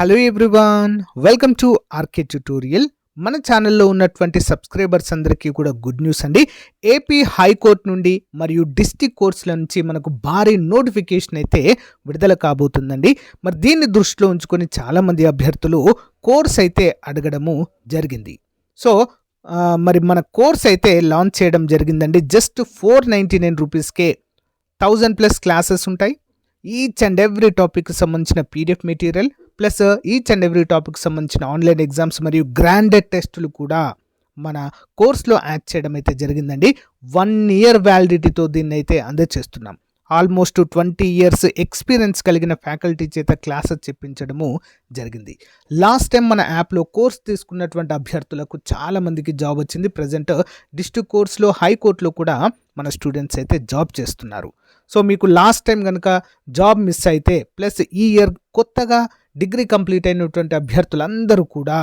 Hello everyone, welcome to RK tutorial. మన ఛానల్లో ఉన్నటువంటి సబ్స్క్రైబర్స్ అందరికీ కూడా గుడ్ న్యూస్ అండి. ఏపీ హైకోర్టు నుండి మరియు డిస్ట్రిక్ట్ కోర్ట్స్ల నుంచి మనకు భారీ నోటిఫికేషన్ అయితే విడుదల కాబోతుందండి. మరి దీన్ని దృష్టిలో ఉంచుకొని చాలామంది అభ్యర్థులు కోర్స్ అయితే అడగడము జరిగింది. సో మరి మన కోర్స్ అయితే లాంచ్ చేయడం జరిగిందండి. జస్ట్ 499 రూపీస్కే 1000+ క్లాసెస్ ఉంటాయి. ఈచ్ అండ్ ఎవ్రీ టాపిక్కి సంబంధించిన PDF material plus each and every topic సంబంధించిన ఆన్లైన్ ఎగ్జామ్స్ మరియు గ్రాండెడ్ టెస్టులు కూడా మన కోర్స్లో యాడ్ చేయడం అయితే జరిగిందండి. 1 year వ్యాలిడిటీతో దీన్ని అయితే అందజేస్తున్నాం. ఆల్మోస్ట్ 20 years ఎక్స్పీరియన్స్ కలిగిన ఫ్యాకల్టీ చేత క్లాసెస్ చెప్పించడము జరిగింది. లాస్ట్ టైం మన యాప్లో కోర్స్ తీసుకున్నటువంటి అభ్యర్థులకు చాలామందికి జాబ్ వచ్చింది. ప్రజెంట్ డిస్ట్రిక్ట్ కోర్స్లో హైకోర్టులో కూడా మన స్టూడెంట్స్ అయితే జాబ్ చేస్తున్నారు. సో మీకు లాస్ట్ టైం కనుక జాబ్ మిస్ అయితే ప్లస్ ఈ ఇయర్ కొత్తగా డిగ్రీ కంప్లీట్ అయినటువంటి అభ్యర్థులందరూ కూడా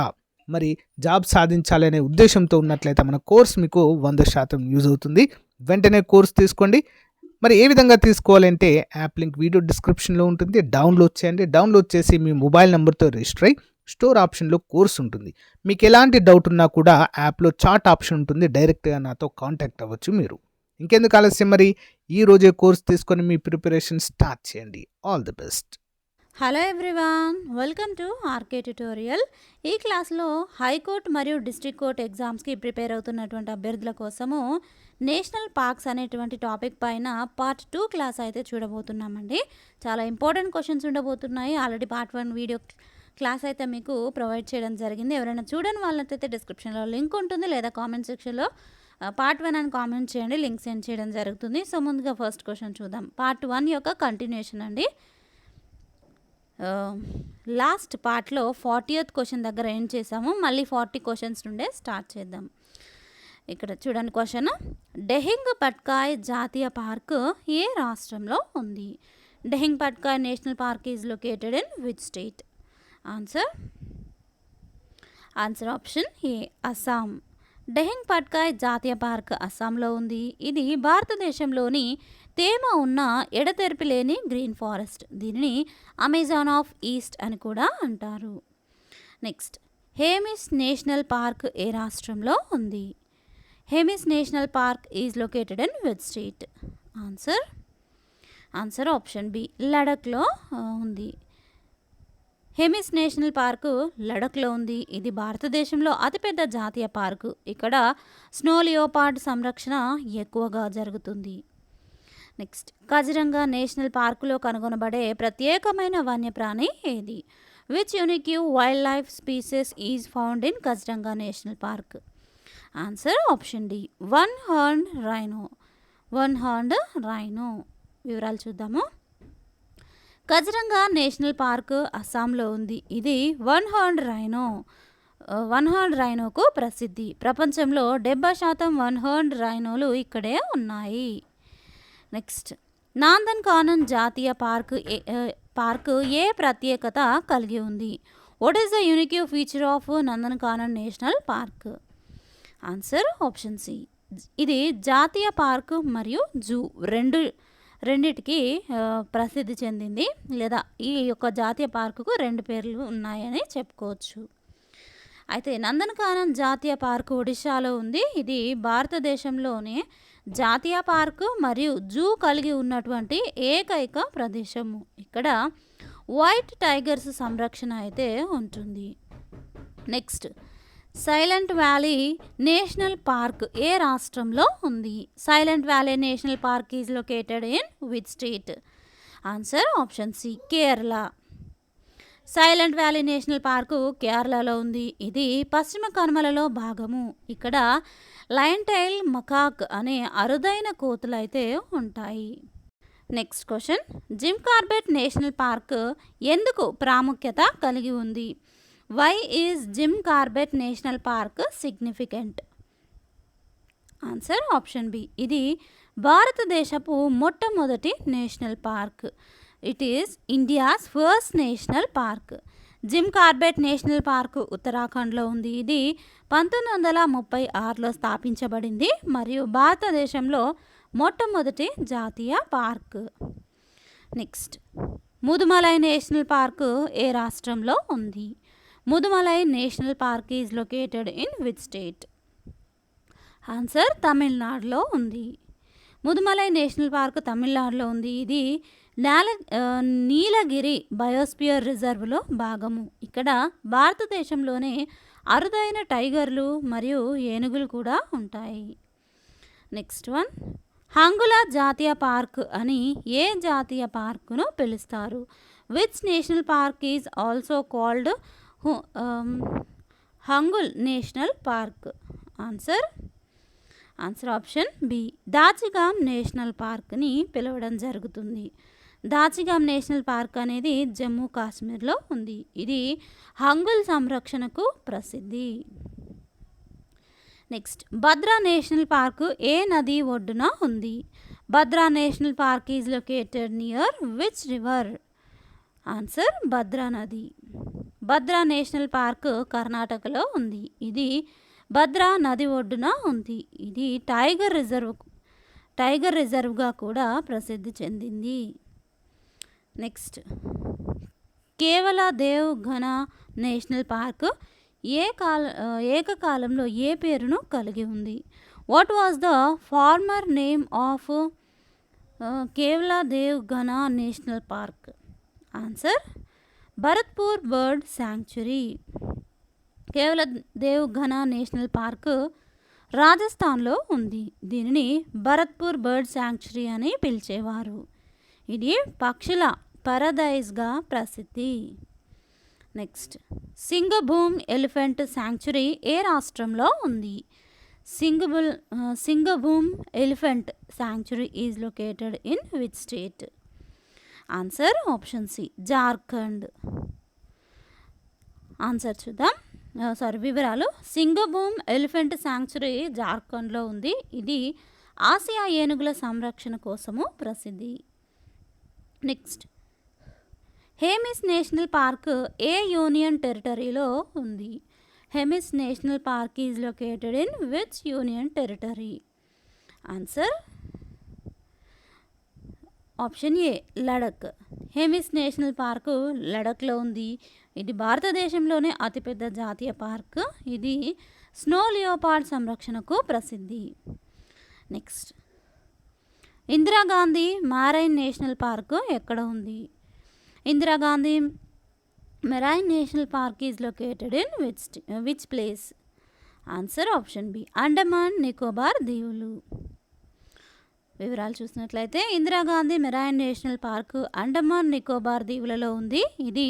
మరి జాబ్ సాధించాలనే ఉద్దేశంతో ఉన్నట్లయితే మన కోర్స్ మీకు 100% యూజ్ అవుతుంది. వెంటనే కోర్స్ తీసుకోండి. మరి ఏ విధంగా తీసుకోవాలంటే యాప్ లింక్ వీడియో డిస్క్రిప్షన్లో ఉంటుంది. డౌన్లోడ్ చేయండి. డౌన్లోడ్ చేసి మీ మొబైల్ నెంబర్తో రిజిస్టర్ అయ్యి స్టోర్ ఆప్షన్లో కోర్స్ ఉంటుంది. మీకు ఎలాంటి డౌట్ ఉన్నా కూడా యాప్లో చాట్ ఆప్షన్ ఉంటుంది. డైరెక్ట్గా నాతో కాంటాక్ట్ అవ్వచ్చు మీరు. ఇంకెందుకు ఆలస్యం, మరి ఈ రోజే కోర్స్ తీసుకొని మీ ప్రిపరేషన్ స్టార్ట్ చేయండి. All the best. Hello everyone, welcome to RK tutorial. ఈ క్లాస్లో హైకోర్టు మరియు డిస్ట్రిక్ట్ కోర్ట్ ఎగ్జామ్స్కి ప్రిపేర్ అవుతున్నటువంటి అభ్యర్థుల కోసము నేషనల్ పార్క్స్ అనేటువంటి టాపిక్ పైన పార్ట్ 2 క్లాస్ అయితే చూడబోతున్నామండి. చాలా ఇంపార్టెంట్ క్వశ్చన్స్ ఉండబోతున్నాయి. ఆల్రెడీ పార్ట్ 1 వీడియో క్లాస్ అయితే మీకు ప్రొవైడ్ చేయడం జరిగింది. ఎవరైనా చూడని వాళ్ళైతే డిస్క్రిప్షన్లో లింక్ ఉంటుంది, లేదా కామెంట్ సెక్షన్లో పార్ట్ 1 అని కామెంట్ చేయండి, లింక్ సెండ్ చేయడం జరుగుతుంది. సో ముందుగా ఫస్ట్ క్వశ్చన్ చూద్దాం. పార్ట్ 1 యొక్క కంటిన్యూషన్ అండి. లాస్ట్ పార్ట్లో 40th క్వశ్చన్ దగ్గర ఏం చేసాము, మళ్ళీ 40 క్వశ్చన్స్ నుండే స్టార్ట్ చేద్దాం. ఇక్కడ చూడండి క్వశ్చన్. డెహింగ్ పట్కాయ్ జాతీయ పార్క్ ఏ రాష్ట్రంలో ఉంది? Dehing Patkai national park is located in which state? Answer option A, Assam. Dehing Patkai జాతీయ పార్క్ అస్సాంలో ఉంది. ఇది భారతదేశంలోని తేమ ఉన్న ఎడతెరిపి లేని గ్రీన్ ఫారెస్ట్. దీనిని అమెజాన్ ఆఫ్ ఈస్ట్ అని కూడా అంటారు. నెక్స్ట్, హేమిస్ నేషనల్ పార్క్ ఏ రాష్ట్రంలో ఉంది? Hemis national park is located in which state? Answer option B, లడఖ్లో ఉంది. హేమిస్ నేషనల్ పార్కు లడఖ్లో ఉంది. ఇది భారతదేశంలో అతిపెద్ద జాతీయ పార్కు. ఇక్కడ స్నో లియోపార్డ్ సంరక్షణ ఎక్కువగా జరుగుతుంది. నెక్స్ట్, కజిరంగా నేషనల్ పార్కులో కనుగొనబడే ప్రత్యేకమైన వన్యప్రాణి ఏది? Which unique wild life species is found in Kaziranga national park? Answer option D, one horned rhino. వివరాలు చూద్దాము. కజిరంగా నేషనల్ పార్క్ అస్సాంలో ఉంది. ఇది వన్ హార్న్డ్ రైనోకు ప్రసిద్ధి. ప్రపంచంలో 70% వన్ హార్న్డ్ రైనోలు ఇక్కడే ఉన్నాయి. నెక్స్ట్, నాందన్ కానన్ జాతీయ పార్క్ ఏ ప్రత్యేకత కలిగి ఉంది? What is the unique feature of Nandan Kanan national park? Answer option C, ఇది జాతీయ పార్క్ మరియు జూ రెండిటికి ప్రసిద్ధి చెందింది, లేదా ఈ యొక్క జాతీయ పార్కుకు 2 పేర్లు ఉన్నాయని చెప్పుకోవచ్చు. అయితే నందనకానన్ జాతీయ పార్కు ఒడిశాలో ఉంది. ఇది భారతదేశంలోనే జాతీయ పార్కు మరియు జూ కలిగి ఉన్నటువంటి ఏకైక ప్రదేశము. ఇక్కడ వైట్ టైగర్స్ సంరక్షణ అయితే ఉంటుంది. Next, silent valley national park ఏ రాష్ట్రంలో ఉంది? Silent valley national park is located in which state? Answer option C, Kerala. Silent valley national park కేరళలో ఉంది. ఇది పశ్చిమ కనుమలలో భాగము. ఇక్కడ లయన్ టైల్ మకాక్ అనే అరుదైన కోతులు అయితే ఉంటాయి. Next question, Jim Corbett national park ఎందుకు ప్రాముఖ్యత కలిగి ఉంది? Why is Jim Corbett national park significant? Answer option B, ఇది భారతదేశపు మొట్టమొదటి national park. It is India's first national park. Jim Corbett national park ఉత్తరాఖండ్లో ఉంది. ఇది 1936లో స్థాపించబడింది మరియు భారతదేశంలో మొట్టమొదటి జాతీయ park. Next, Mudumalai national park ఏ రాష్ట్రంలో ఉంది? Mudumalai national park is located in which state? Answer తమిళనాడులో ఉంది. ముదుమలై నేషనల్ పార్క్ తమిళనాడులో ఉంది. ఇది నీలగిరి బయోస్పియర్ రిజర్వ్లో భాగము. ఇక్కడ భారతదేశంలోనే అరుదైన టైగర్లు మరియు ఏనుగులు కూడా ఉంటాయి. నెక్స్ట్ వన్, హంగుల జాతీయ పార్క్ అని ఏ జాతీయ పార్కును పిలుస్తారు? Which national park is also called Hangul national park? Answer option B, Dachigam national పార్క్ని పిలవడం జరుగుతుంది. దాచిగామ్ నేషనల్ పార్క్ అనేది జమ్మూ కాశ్మీర్లో ఉంది. ఇది హంగుల్ సంరక్షణకు ప్రసిద్ధి. నెక్స్ట్, భద్రా నేషనల్ పార్క్ ఏ నది ఒడ్డున ఉంది? Bhadra national park is located near which river? Answer Bhadra నది. భద్రా నేషనల్ పార్క్ కర్ణాటకలో ఉంది. ఇది భద్రా నది ఒడ్డున ఉంది. ఇది టైగర్ రిజర్వ్గా కూడా ప్రసిద్ధి చెందింది. నెక్స్ట్, కేవల దేవ్ ఘన నేషనల్ పార్క్ ఏకకాలంలో ఏ పేరును కలిగి ఉంది? What was the former name of Keoladeo Ghana national park? Answer Bharatpur bird sanctuary. Keoladeo Ghana national park రాజస్థాన్లో ఉంది. దీనిని భరత్పూర్ బర్డ్ శాంక్చురీ అని పిలిచేవారు. ఇది పక్షుల పరదైస్గా ప్రసిద్ధి. నెక్స్ట్, సింగభూమ్ ఎలిఫెంట్ శాంక్చురీ ఏ రాష్ట్రంలో ఉంది? Singhbhum elephant sanctuary is located in which state? Answer option C, Jharkhand. Answer చూద్దాం. వివరాలు. సింగభూమ్ ఎలిఫెంట్ శాంక్చురీ జార్ఖండ్లో ఉంది. ఇది ఆసియా ఏనుగుల సంరక్షణ కోసము ప్రసిద్ధి. నెక్స్ట్, హేమిస్ నేషనల్ పార్క్ ఏ యూనియన్ టెరిటరీలో ఉంది? Hemis national park is located in which union territory? Answer option A, Ladakh. Hemis national park లడఖ్లో ఉంది. ఇది భారతదేశంలోనే అతిపెద్ద జాతీయ పార్క్. ఇది స్నో లియోపార్డ్ సంరక్షణకు ప్రసిద్ధి. Next, Indira Gandhi marine national park ఎక్కడ ఉంది? Indira Gandhi marine national park is located in which place? Answer option B, Andaman Nicobar దీవులు. వివరాలు చూసినట్లయితే Indira Gandhi marine national park Andaman Nicobar దీవులలో ఉంది. ఇది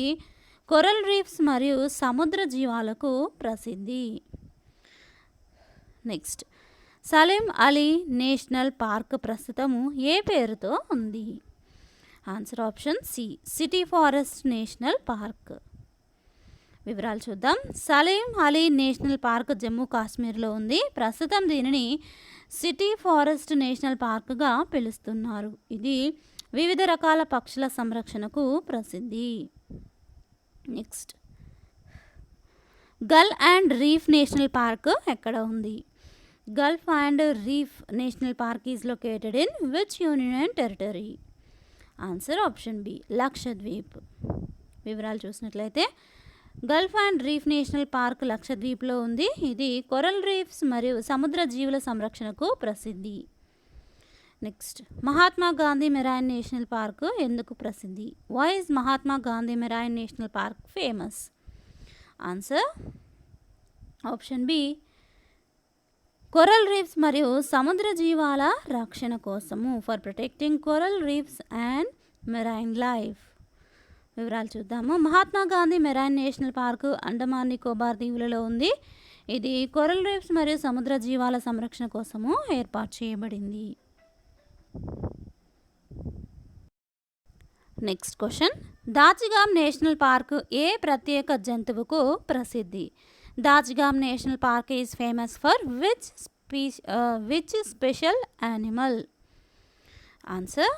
కొరల్ రీఫ్స్ మరియు సముద్ర జీవాలకు ప్రసిద్ధి. Next, Salim Ali national park ప్రస్తుతము ఏ పేరుతో ఉంది? Answer option C, city forest national park. వివరాలు చూద్దాం. సలీం అలీ నేషనల్ పార్క్ జమ్మూ కాశ్మీర్లో ఉంది. ప్రస్తుతం దీనిని సిటీ ఫారెస్ట్ నేషనల్ పార్క్గా పిలుస్తున్నారు. ఇది వివిధ రకాల పక్షుల సంరక్షణకు ప్రసిద్ధి. నెక్స్ట్, గల్ అండ్ రీఫ్ నేషనల్ పార్క్ ఎక్కడ ఉంది? Gulf and reef national park is located in which union territory? Answer option B, Lakshadweep. వివరాలు చూసినట్లయితే gulf and reef national park లక్షద్వీప్లో ఉంది. ఇది కొరల్ రీఫ్స్ మరియు సముద్ర జీవుల సంరక్షణకు ప్రసిద్ధి. Next, Mahatma Gandhi marine national park ఎందుకు ప్రసిద్ధి? Why is Mahatma Gandhi marine national park famous? Answer option B, coral reefs మరియు సముద్ర జీవాల రక్షణ కోసము, for protecting coral reefs and marine life. వివరాలు చూద్దాము. Mahatma Gandhi marine national park Andaman Nicobar దీవులలో ఉంది. ఇది కొరల్ రీఫ్స్ మరియు సముద్ర జీవాల సంరక్షణ కోసము ఏర్పాటు చేయబడింది. Next question, Dachigam national park ఏ ప్రత్యేక జంతువుకు ప్రసిద్ధి? Dachigam national park is famous for which special animal? Answer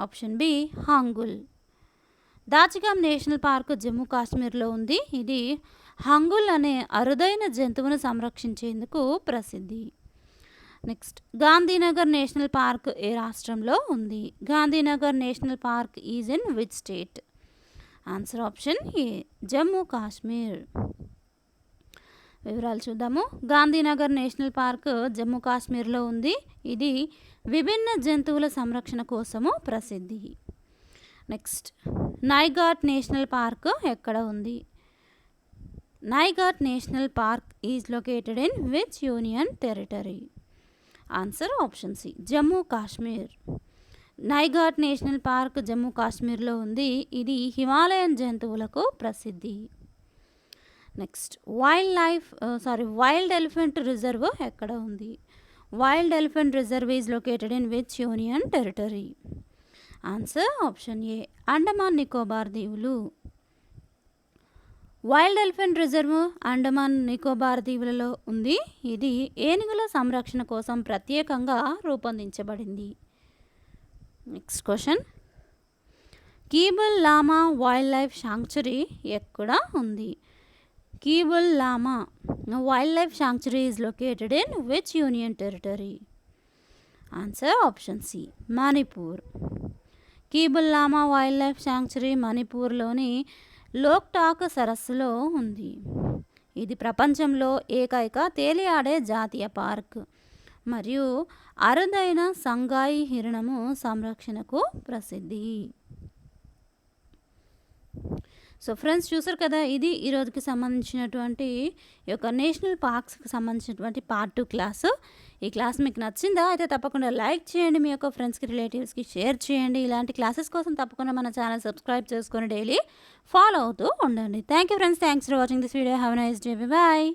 option B, Hangul. Dachigam national park Jammu కాశ్మీర్లో ఉంది. ఇది హంగుల్ అనే అరుదైన జంతువును సంరక్షించేందుకు ప్రసిద్ధి. నెక్స్ట్ గాంధీనగర్ నేషనల్ పార్క్ ఏ రాష్ట్రంలో ఉంది? Gandhinagar national park is in which state? Answer option A Jammu Kashmir. వివరాలు చూద్దాము. గాంధీనగర్ నేషనల్ పార్క్ జమ్మూ కాశ్మీర్లో ఉంది. ఇది విభిన్న జంతువుల సంరక్షణ కోసము ప్రసిద్ధి. నెక్స్ట్ నైఘాట్ నేషనల్ పార్క్ ఎక్కడ ఉంది? Naighat national park is located in which union territory? Answer option C Jammu Kashmir. Naighat national park Jammu కాశ్మీర్లో ఉంది. ఇది హిమాలయన్ జంతువులకు ప్రసిద్ధి. నెక్స్ట్ వైల్డ్ ఎలిఫెంట్ రిజర్వ్ ఎక్కడ ఉంది? Wild elephant reserve is located in which union territory? Answer option A Andaman Nicobar దీవులు. Wild elephant reserve Andaman Nicobar దీవులలో ఉంది. ఇది ఏనుగుల సంరక్షణ కోసం ప్రత్యేకంగా రూపొందించబడింది. Next question, Keibul Lamjao wild life sanctuary ఎక్కడ ఉంది? Keibul Lamjao wild life sanctuary is located in which union territory? Answer option C Manipur. Keibul Lamjao wild life sanctuary మణిపూర్లోని లోక్టాక్ సరస్సులో ఉంది. ఇది ప్రపంచంలో ఏకైక తేలియాడే జాతీయ పార్క్ మరియు అరుదైన సంగాయి హిరణము సంరక్షణకు ప్రసిద్ధి. సో ఫ్రెండ్స్, చూసారు కదా, ఇది ఈరోజుకి సంబంధించినటువంటి ఈ యొక్క నేషనల్ పార్క్స్కి సంబంధించినటువంటి పార్ట్ 2 క్లాసు. ఈ క్లాస్ మీకు నచ్చిందా? అయితే తప్పకుండా లైక్ చేయండి, మీ యొక్క ఫ్రెండ్స్కి రిలేటివ్స్కి షేర్ చేయండి. ఇలాంటి క్లాసెస్ కోసం తప్పకుండా మన ఛానల్ సబ్స్క్రైబ్ చేసుకొని డైలీ ఫాలో అవుతూ ఉండండి. Thank you friends, thanks for watching this video. Have a nice day. Bye.